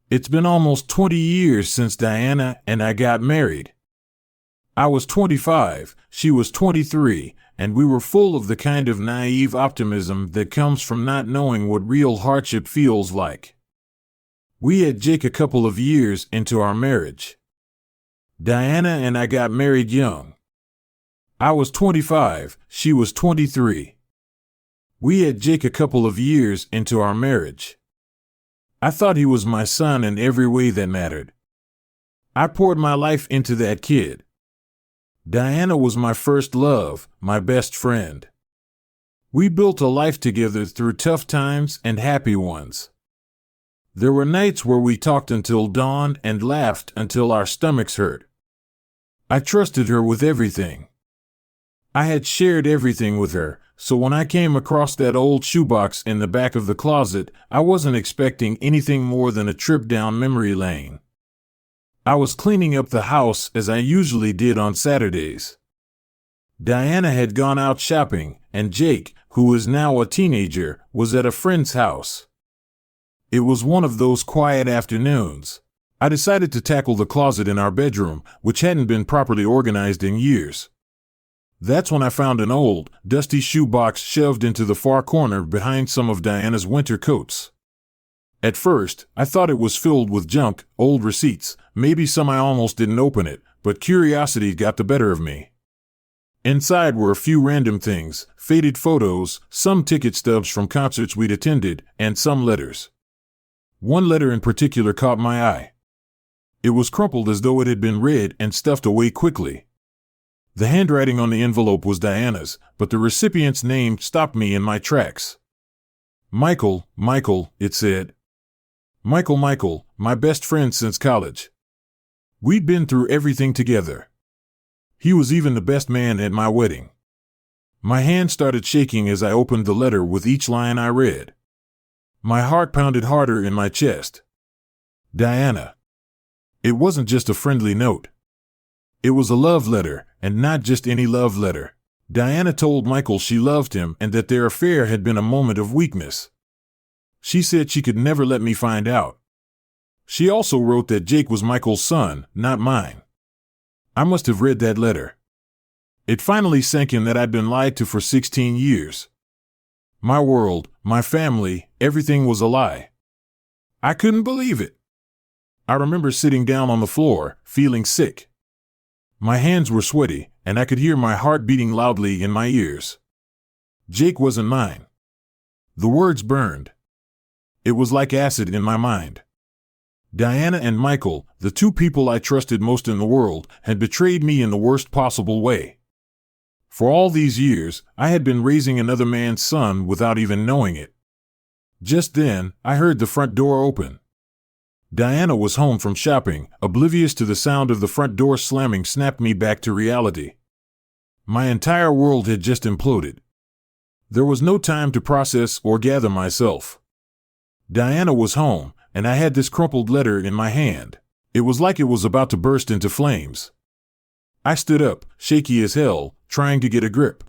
It's been almost 20 years since Diana and I got married. I was 25, she was 23, and we were full of the kind of naive optimism that comes from not knowing what real hardship feels like. We had Jake a couple of years into our marriage. Diana and I got married young. I was 25, she was 23. We had Jake a couple of years into our marriage. I thought he was my son in every way that mattered. I poured my life into that kid. Diana was my first love, my best friend. We built a life together through tough times and happy ones. There were nights where we talked until dawn and laughed until our stomachs hurt. I trusted her with everything. I had shared everything with her, so when I came across that old shoebox in the back of the closet, I wasn't expecting anything more than a trip down memory lane. I was cleaning up the house as I usually did on Saturdays. Diana had gone out shopping, and Jake, who is now a teenager, was at a friend's house. It was one of those quiet afternoons. I decided to tackle the closet in our bedroom, which hadn't been properly organized in years. That's when I found an old, dusty shoebox shoved into the far corner behind some of Diana's winter coats. At first, I thought it was filled with junk, old receipts, maybe some I almost didn't open it, but curiosity got the better of me. Inside were a few random things, faded photos, some ticket stubs from concerts we'd attended, and some letters. One letter in particular caught my eye. It was crumpled as though it had been read and stuffed away quickly. The handwriting on the envelope was Diana's, but the recipient's name stopped me in my tracks. Michael, it said. Michael, my best friend since college. We'd been through everything together. He was even the best man at my wedding. My hand started shaking as I opened the letter with each line I read. My heart pounded harder in my chest. Diana. It wasn't just a friendly note. It was a love letter, and not just any love letter. Diana told Michael she loved him and that their affair had been a moment of weakness. She said she could never let me find out. She also wrote that Jake was Michael's son, not mine. I must have read that letter. It finally sank in that I'd been lied to for 16 years. My world, my family, everything was a lie. I couldn't believe it. I remember sitting down on the floor, feeling sick. My hands were sweaty, and I could hear my heart beating loudly in my ears. Jake wasn't mine. The words burned. It was like acid in my mind. Diana and Michael, the two people I trusted most in the world, had betrayed me in the worst possible way. For all these years, I had been raising another man's son without even knowing it. Just then, I heard the front door open. Diana was home from shopping, oblivious to the sound of the front door slamming snapped me back to reality. My entire world had just imploded. There was no time to process or gather myself. Diana was home, and I had this crumpled letter in my hand. It was like it was about to burst into flames. I stood up, shaky as hell, trying to get a grip.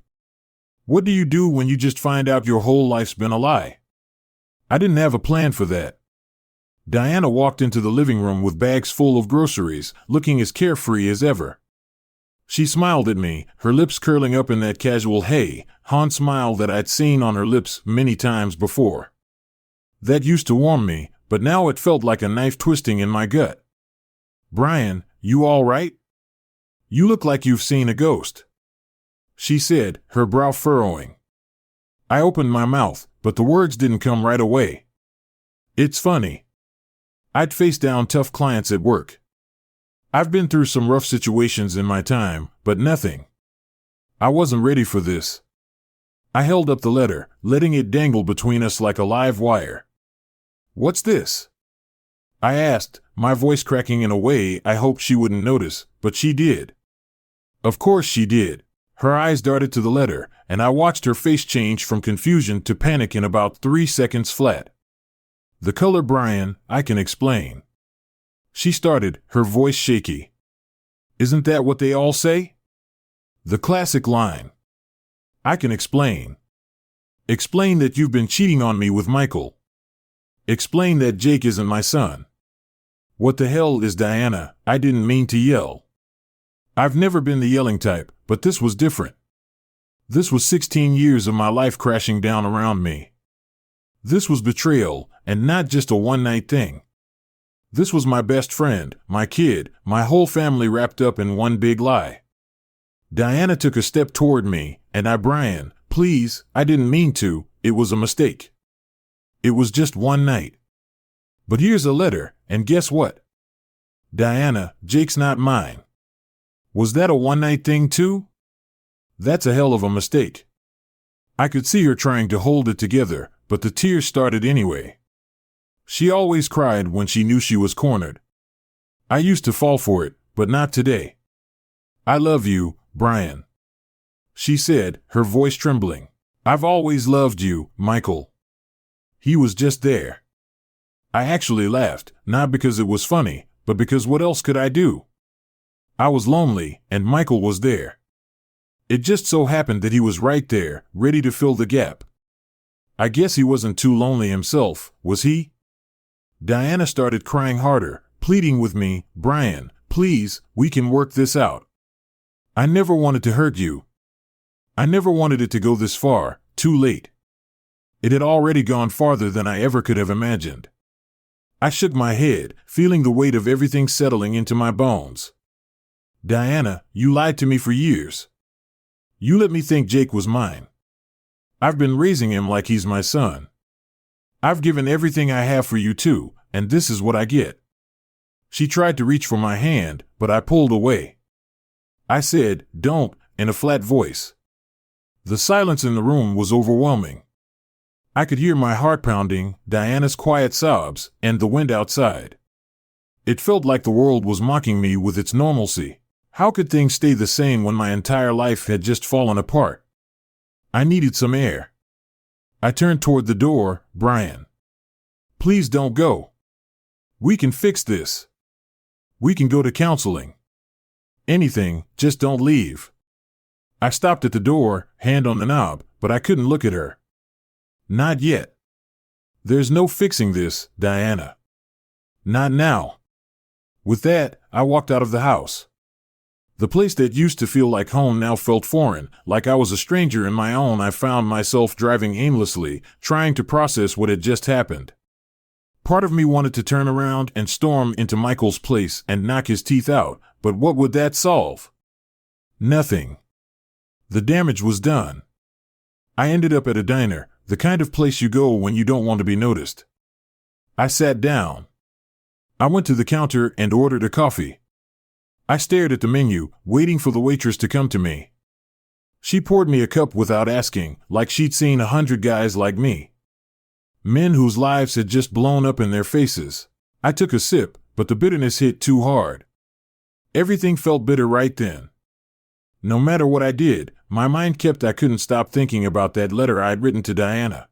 What do you do when you just find out your whole life's been a lie? I didn't have a plan for that. Diana walked into the living room with bags full of groceries, looking as carefree as ever. She smiled at me, her lips curling up in that casual hey, hon smile that I'd seen on her lips many times before. That used to warm me, but now it felt like a knife twisting in my gut. Brian, you all right? You look like you've seen a ghost, she said, her brow furrowing. I opened my mouth, but the words didn't come right away. It's funny. I'd faced down tough clients at work. I've been through some rough situations in my time, but nothing. I wasn't ready for this. I held up the letter, letting it dangle between us like a live wire. What's this? I asked, my voice cracking in a way I hoped she wouldn't notice, but she did. Of course she did. Her eyes darted to the letter, and I watched her face change from confusion to panic in about 3 seconds flat. The color, Brian, I can explain. She started, her voice shaky. Isn't that what they all say? The classic line. I can explain. Explain that you've been cheating on me with Michael. Explain that Jake isn't my son. What the hell is Diana? I didn't mean to yell. I've never been the yelling type, but this was different. This was 16 years of my life crashing down around me. This was betrayal, and not just a one-night thing. This was my best friend, my kid, my whole family wrapped up in one big lie. Diana took a step toward me, and Brian, please, I didn't mean to, it was a mistake. It was just one night. But here's a letter, and guess what? Diana, Jake's not mine. Was that a one-night thing too? That's a hell of a mistake. I could see her trying to hold it together, but the tears started anyway. She always cried when she knew she was cornered. I used to fall for it, but not today. I love you, Brian. She said, her voice trembling. I've always loved you, Michael. He was just there. I actually laughed, not because it was funny, but because what else could I do? I was lonely, and Michael was there. It just so happened that he was right there, ready to fill the gap. I guess he wasn't too lonely himself, was he? Diana started crying harder, pleading with me, Brian, please, we can work this out. I never wanted to hurt you. I never wanted it to go this far, too late. It had already gone farther than I ever could have imagined. I shook my head, feeling the weight of everything settling into my bones. Diana, you lied to me for years. You let me think Jake was mine. I've been raising him like he's my son. I've given everything I have for you too, and this is what I get. She tried to reach for my hand, but I pulled away. I said, don't, in a flat voice. The silence in the room was overwhelming. I could hear my heart pounding, Diana's quiet sobs, and the wind outside. It felt like the world was mocking me with its normalcy. How could things stay the same when my entire life had just fallen apart? I needed some air. I turned toward the door, Brian. Please don't go. We can fix this. We can go to counseling. Anything, just don't leave. I stopped at the door, hand on the knob, but I couldn't look at her. Not yet. There's no fixing this, Diana. Not now. With that, I walked out of the house. The place that used to feel like home now felt foreign, like I was a stranger in my own. I found myself driving aimlessly, trying to process what had just happened. Part of me wanted to turn around and storm into Michael's place and knock his teeth out, but what would that solve? Nothing. The damage was done. I ended up at a diner, the kind of place you go when you don't want to be noticed. I sat down. I went to the counter and ordered a coffee. I stared at the menu, waiting for the waitress to come to me. She poured me a cup without asking, like she'd seen 100 guys like me. Men whose lives had just blown up in their faces. I took a sip, but the bitterness hit too hard. Everything felt bitter right then. No matter what I did, my mind I couldn't stop thinking about that letter I'd written to Diana.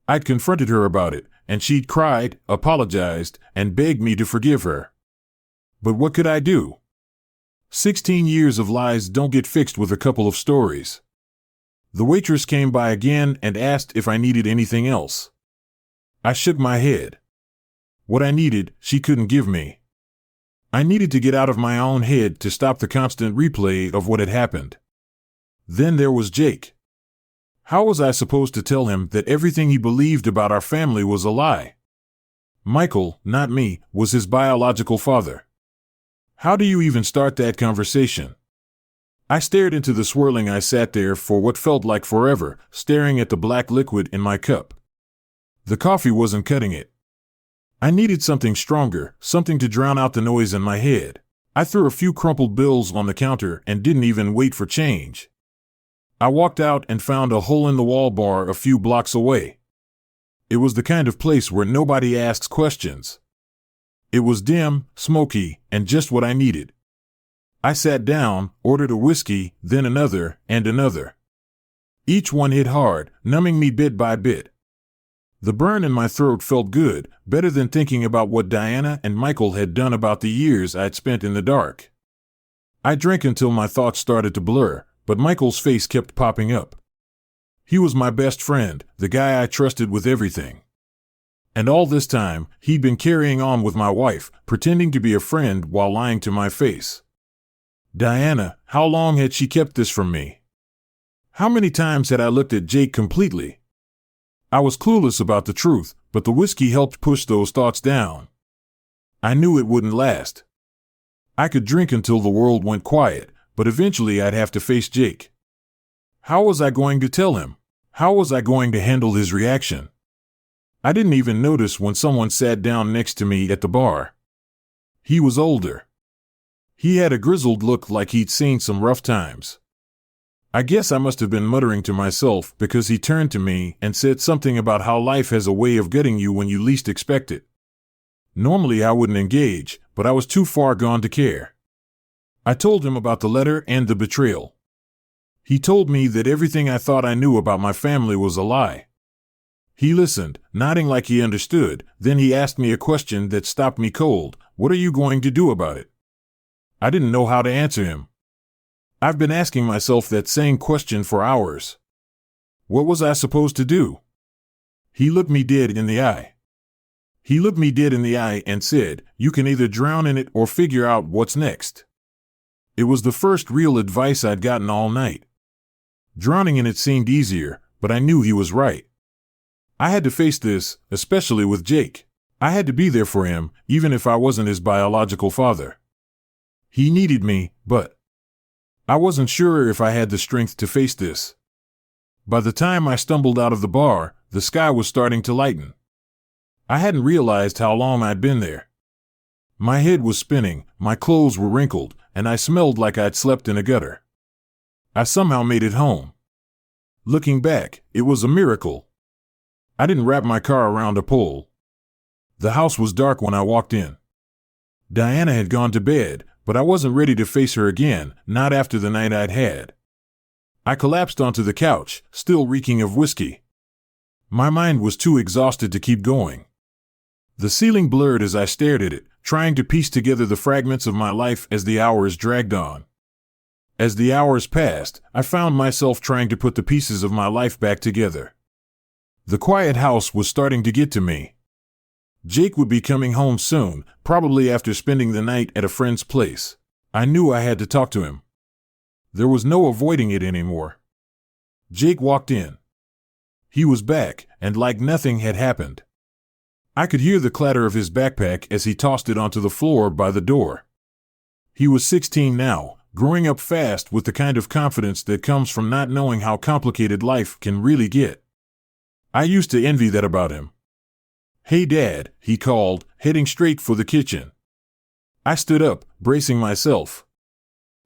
I'd confronted her about it, and she'd cried, apologized, and begged me to forgive her. But what could I do? 16 years of lies don't get fixed with a couple of stories. The waitress came by again and asked if I needed anything else. I shook my head. What I needed, she couldn't give me. I needed to get out of my own head to stop the constant replay of what had happened. Then there was Jake. How was I supposed to tell him that everything he believed about our family was a lie? Michael, not me, was his biological father. How do you even start that conversation? I stared into the swirling. I sat there for what felt like forever, staring at the black liquid in my cup. The coffee wasn't cutting it. I needed something stronger, something to drown out the noise in my head. I threw a few crumpled bills on the counter and didn't even wait for change. I walked out and found a hole-in-the-wall bar a few blocks away. It was the kind of place where nobody asks questions. It was dim, smoky, and just what I needed. I sat down, ordered a whiskey, then another, and another. Each one hit hard, numbing me bit by bit. The burn in my throat felt good, better than thinking about what Diana and Michael had done about the years I'd spent in the dark. I drank until my thoughts started to blur, but Michael's face kept popping up. He was my best friend, the guy I trusted with everything. And all this time, he'd been carrying on with my wife, pretending to be a friend while lying to my face. Diana, how long had she kept this from me? How many times had I looked at Jake completely? I was clueless about the truth, but the whiskey helped push those thoughts down. I knew it wouldn't last. I could drink until the world went quiet, but eventually I'd have to face Jake. How was I going to tell him? How was I going to handle his reaction? I didn't even notice when someone sat down next to me at the bar. He was older. He had a grizzled look like he'd seen some rough times. I guess I must have been muttering to myself because he turned to me and said something about how life has a way of getting you when you least expect it. Normally I wouldn't engage, but I was too far gone to care. I told him about the letter and the betrayal. He told me that everything I thought I knew about my family was a lie. He listened, nodding like he understood, then he asked me a question that stopped me cold. What are you going to do about it? I didn't know how to answer him. I've been asking myself that same question for hours. What was I supposed to do? He looked me dead in the eye. He looked me dead in the eye and said, "You can either drown in it or figure out what's next." It was the first real advice I'd gotten all night. Drowning in it seemed easier, but I knew he was right. I had to face this, especially with Jake. I had to be there for him, even if I wasn't his biological father. He needed me, but I wasn't sure if I had the strength to face this. By the time I stumbled out of the bar, the sky was starting to lighten. I hadn't realized how long I'd been there. My head was spinning, my clothes were wrinkled, and I smelled like I'd slept in a gutter. I somehow made it home. Looking back, it was a miracle. I didn't wrap my car around a pole. The house was dark when I walked in. Diana had gone to bed, but I wasn't ready to face her again, not after the night I'd had. I collapsed onto the couch, still reeking of whiskey. My mind was too exhausted to keep going. The ceiling blurred as I stared at it, trying to piece together the fragments of my life as the hours dragged on. As the hours passed, I found myself trying to put the pieces of my life back together. The quiet house was starting to get to me. Jake would be coming home soon, probably after spending the night at a friend's place. I knew I had to talk to him. There was no avoiding it anymore. Jake walked in. He was back, and like nothing had happened. I could hear the clatter of his backpack as he tossed it onto the floor by the door. He was 16 now, growing up fast with the kind of confidence that comes from not knowing how complicated life can really get. I used to envy that about him. "Hey Dad," he called, heading straight for the kitchen. I stood up, bracing myself.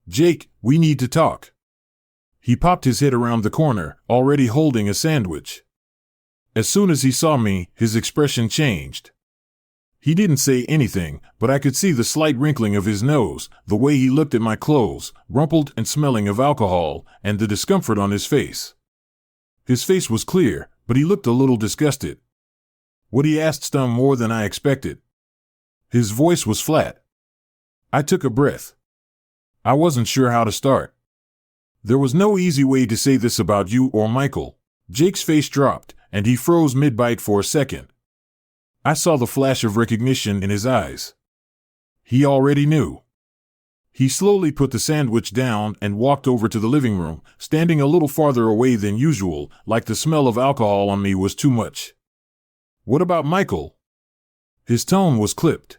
"Jake, we need to talk." He popped his head around the corner, already holding a sandwich. As soon as he saw me, his expression changed. He didn't say anything, but I could see the slight wrinkling of his nose, the way he looked at my clothes, rumpled and smelling of alcohol, and the discomfort on his face. His face was clear, but he looked a little disgusted. What he asked stung more than I expected. His voice was flat. I took a breath. I wasn't sure how to start. "There was no easy way to say this about you or Michael." Jake's face dropped, and he froze mid-bite for a second. I saw the flash of recognition in his eyes. He already knew. He slowly put the sandwich down and walked over to the living room, standing a little farther away than usual, like the smell of alcohol on me was too much. "What about Michael?" His tone was clipped.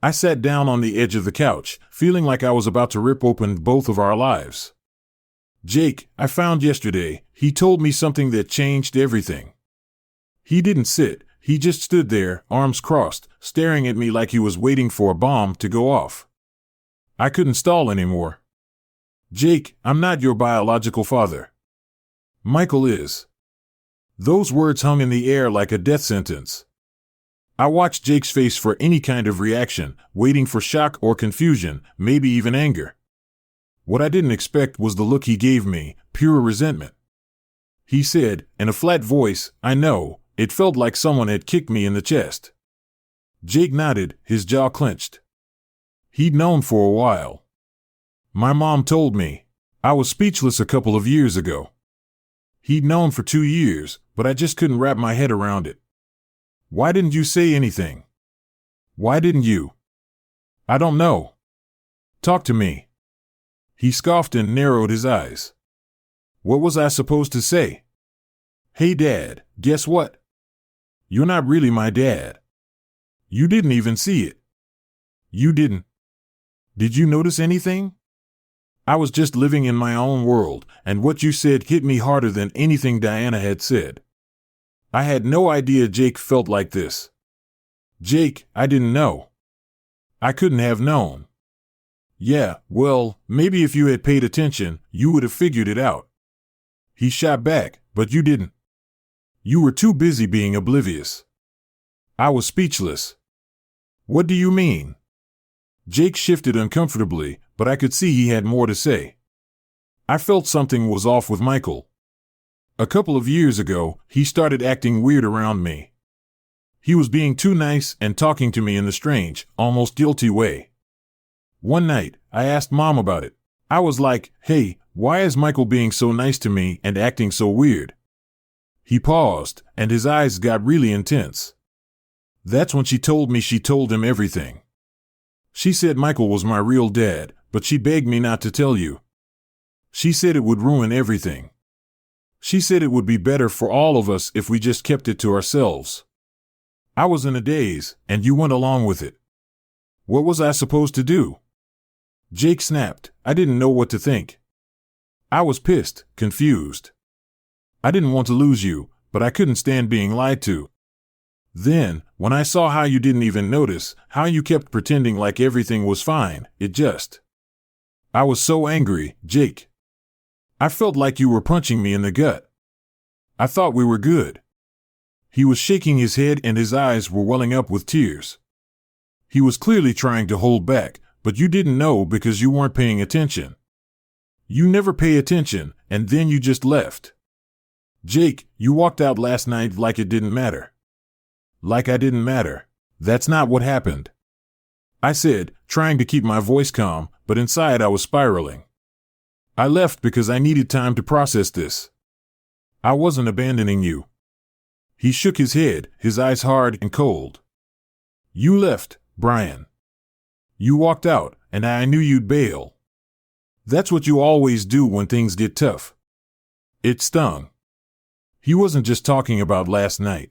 I sat down on the edge of the couch, feeling like I was about to rip open both of our lives. "Jake, I found yesterday, he told me something that changed everything." He didn't sit, he just stood there, arms crossed, staring at me like he was waiting for a bomb to go off. I couldn't stall anymore. "Jake, I'm not your biological father. Michael is." Those words hung in the air like a death sentence. I watched Jake's face for any kind of reaction, waiting for shock or confusion, maybe even anger. What I didn't expect was the look he gave me, pure resentment. He said, in a flat voice, "I know." It felt like someone had kicked me in the chest. Jake nodded, his jaw clenched. He'd known for a while. "My mom told me." I was speechless a couple of years ago. He'd known for 2 years, but I just couldn't wrap my head around it. Why didn't you say anything? Why didn't you? I don't know. Talk to me. He scoffed and narrowed his eyes. What was I supposed to say? Hey, Dad, guess what? You're not really my dad. You didn't even see it. You didn't. Did you notice anything? I was just living in my own world, and what you said hit me harder than anything Diana had said. I had no idea Jake felt like this. Jake, I didn't know. I couldn't have known. Yeah, well, maybe if you had paid attention, you would have figured it out. He shot back, but you didn't. You were too busy being oblivious. I was speechless. What do you mean? Jake shifted uncomfortably, but I could see he had more to say. I felt something was off with Michael. A couple of years ago, he started acting weird around me. He was being too nice and talking to me in the strange, almost guilty way. One night, I asked Mom about it. I was like, hey, why is Michael being so nice to me and acting so weird? He paused, and his eyes got really intense. That's when she told me she told him everything. She said Michael was my real dad, but she begged me not to tell you. She said it would ruin everything. She said it would be better for all of us if we just kept it to ourselves. I was in a daze, and you went along with it. What was I supposed to do? Jake snapped. I didn't know what to think. I was pissed, confused. I didn't want to lose you, but I couldn't stand being lied to. Then, when I saw how you didn't even notice, how you kept pretending like everything was fine, I was so angry, Jake. I felt like you were punching me in the gut. I thought we were good. He was shaking his head and his eyes were welling up with tears. He was clearly trying to hold back, but you didn't know because you weren't paying attention. You never pay attention, and then you just left. Jake, you walked out last night like it didn't matter. Like I didn't matter. That's not what happened. I said, trying to keep my voice calm, but inside I was spiraling. I left because I needed time to process this. I wasn't abandoning you. He shook his head, his eyes hard and cold. You left, Brian. You walked out, and I knew you'd bail. That's what you always do when things get tough. It stung. He wasn't just talking about last night.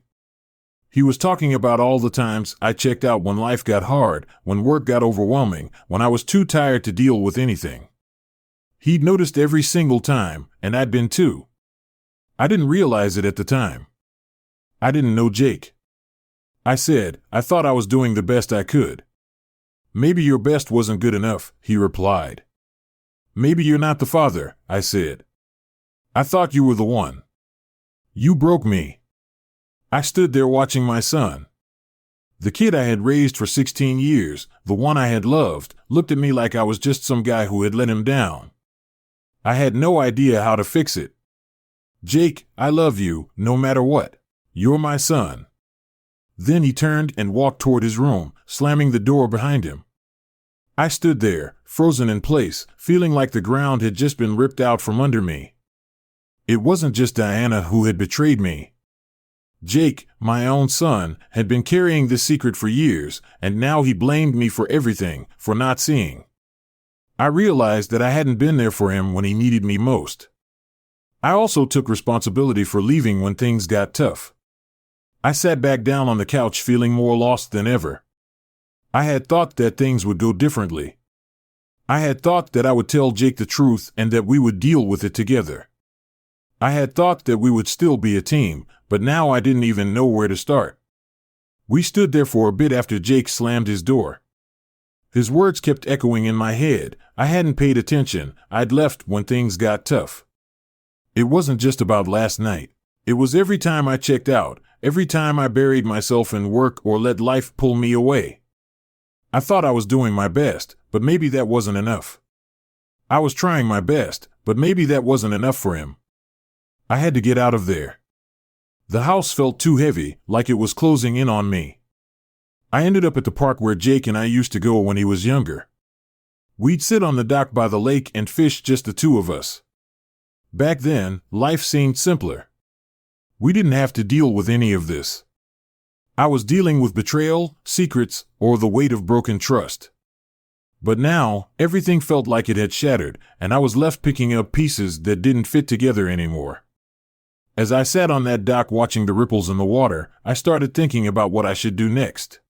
He was talking about all the times I checked out when life got hard, when work got overwhelming, when I was too tired to deal with anything. He'd noticed every single time, and I'd been too. I didn't realize it at the time. I didn't know Jake. I said, I thought I was doing the best I could. Maybe your best wasn't good enough, he replied. Maybe you're not the father, I said. I thought you were the one. You broke me. I stood there watching my son. The kid I had raised for 16 years, the one I had loved, looked at me like I was just some guy who had let him down. I had no idea how to fix it. Jake, I love you, no matter what. You're my son. Then he turned and walked toward his room, slamming the door behind him. I stood there, frozen in place, feeling like the ground had just been ripped out from under me. It wasn't just Diana who had betrayed me. Jake, my own son, had been carrying this secret for years, and now he blamed me for everything, for not seeing. I realized that I hadn't been there for him when he needed me most. I also took responsibility for leaving when things got tough. I sat back down on the couch feeling more lost than ever. I had thought that things would go differently. I had thought that I would tell Jake the truth and that we would deal with it together. I had thought that we would still be a team, but now I didn't even know where to start. We stood there for a bit after Jake slammed his door. His words kept echoing in my head. I hadn't paid attention. I'd left when things got tough. It wasn't just about last night. It was every time I checked out, every time I buried myself in work or let life pull me away. I thought I was doing my best, but maybe that wasn't enough. I was trying my best, but maybe that wasn't enough for him. I had to get out of there. The house felt too heavy, like it was closing in on me. I ended up at the park where Jake and I used to go when he was younger. We'd sit on the dock by the lake and fish, just the two of us. Back then, life seemed simpler. We didn't have to deal with any of this. I was dealing with betrayal, secrets, or the weight of broken trust. But now, everything felt like it had shattered, and I was left picking up pieces that didn't fit together anymore. As I sat on that dock watching the ripples in the water, I started thinking about what I should do next.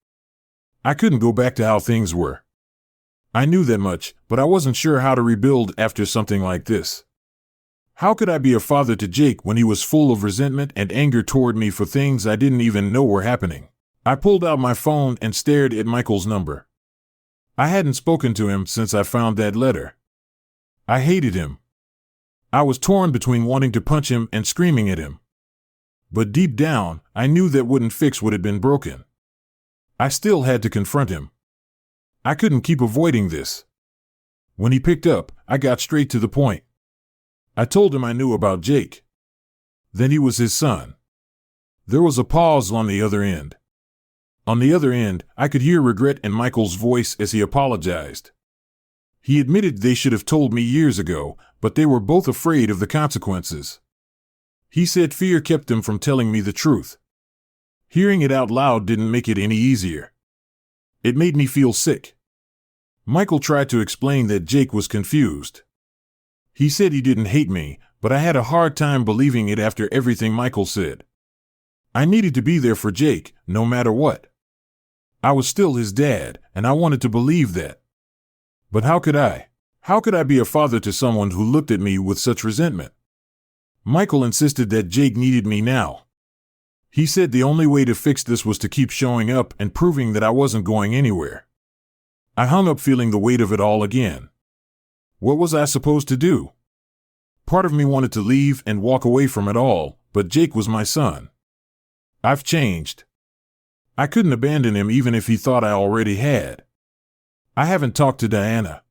I couldn't go back to how things were. I knew that much, but I wasn't sure how to rebuild after something like this. How could I be a father to Jake when he was full of resentment and anger toward me for things I didn't even know were happening? I pulled out my phone and stared at Michael's number. I hadn't spoken to him since I found that letter. I hated him. I was torn between wanting to punch him and screaming at him. But deep down, I knew that wouldn't fix what had been broken. I still had to confront him. I couldn't keep avoiding this. When he picked up, I got straight to the point. I told him I knew about Jake. Then he was his son. There was a pause on the other end. On the other end, I could hear regret in Michael's voice as he apologized. He admitted they should have told me years ago, but they were both afraid of the consequences. He said fear kept them from telling me the truth. Hearing it out loud didn't make it any easier. It made me feel sick. Michael tried to explain that Jake was confused. He said he didn't hate me, but I had a hard time believing it after everything Michael said. I needed to be there for Jake, no matter what. I was still his dad, and I wanted to believe that. But how could I? How could I be a father to someone who looked at me with such resentment? Michael insisted that Jake needed me now. He said the only way to fix this was to keep showing up and proving that I wasn't going anywhere. I hung up feeling the weight of it all again. What was I supposed to do? Part of me wanted to leave and walk away from it all, but Jake was my son. I've changed. I couldn't abandon him even if he thought I already had. I haven't talked to Diana.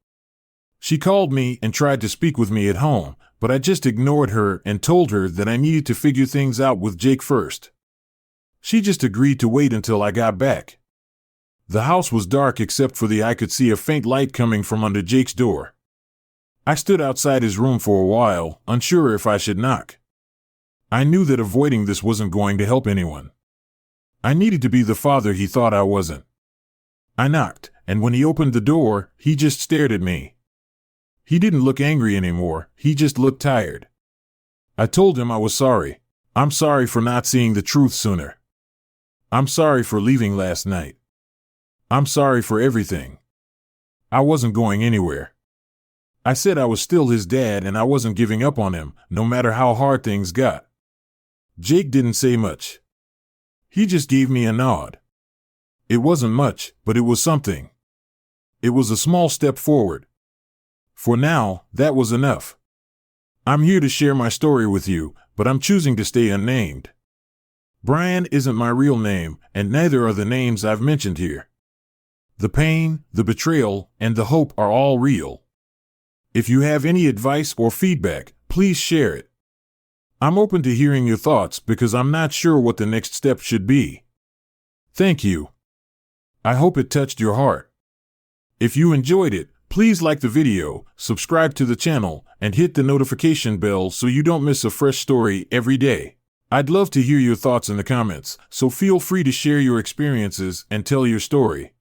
She called me and tried to speak with me at home, but I just ignored her and told her that I needed to figure things out with Jake first. She just agreed to wait until I got back. The house was dark except for I could see a faint light coming from under Jake's door. I stood outside his room for a while, unsure if I should knock. I knew that avoiding this wasn't going to help anyone. I needed to be the father he thought I wasn't. I knocked, and when he opened the door, he just stared at me. He didn't look angry anymore, he just looked tired. I told him I was sorry. I'm sorry for not seeing the truth sooner. I'm sorry for leaving last night. I'm sorry for everything. I wasn't going anywhere. I said I was still his dad and I wasn't giving up on him, no matter how hard things got. Jake didn't say much. He just gave me a nod. It wasn't much, but it was something. It was a small step forward. For now, that was enough. I'm here to share my story with you, but I'm choosing to stay unnamed. Brian isn't my real name, and neither are the names I've mentioned here. The pain, the betrayal, and the hope are all real. If you have any advice or feedback, please share it. I'm open to hearing your thoughts because I'm not sure what the next step should be. Thank you. I hope it touched your heart. If you enjoyed it, please like the video, subscribe to the channel, and hit the notification bell so you don't miss a fresh story every day. I'd love to hear your thoughts in the comments, so feel free to share your experiences and tell your story.